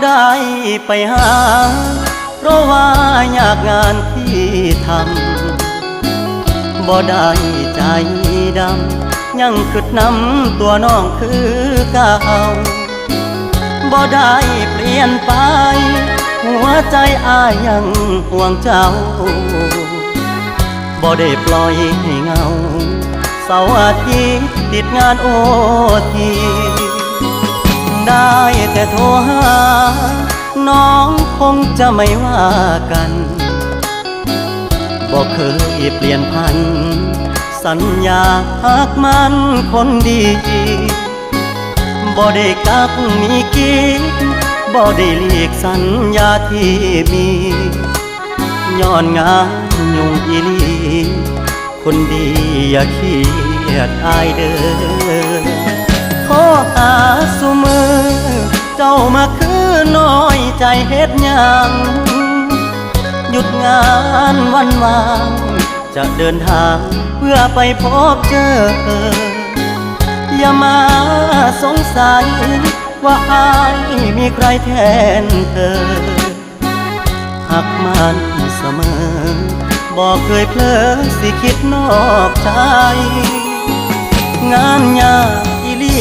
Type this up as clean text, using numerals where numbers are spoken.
ได้ไปหาเพราะว่ายากงานที่ทำบ่ได้ใจดำยังคิดนำตัวน้องคือเก่าบ่ได้เปลี่ยนไปหัวใจอ้ายยังห่วงเจ้าบ่ได้ปล่อยให้เงาเสาร์อาทิตย์ติดงานโอทีได้แต่โทรหาน้องคงจะไม่ว่ากันบอกเคยเปลี่ยนพันสัญญาหากมันคนดีบ่ได้กักมีกิ๊กบ่ได้เลีกสัญญาที่มีย้อนงานยุ่งอีลีคนดีอย่าเครียดอายเด้อขอหาสุมือเจ้ามาคือน้อยใจเฮ็ดหยังหยุดงานวันวางจะเดินทางเพื่อไปพบเจออย่ามาสงสัยว่าอายมีใครแทนเธอหักมันเสมอบอกเคยเพลอสิคิดนอกใจงานยากอีหลี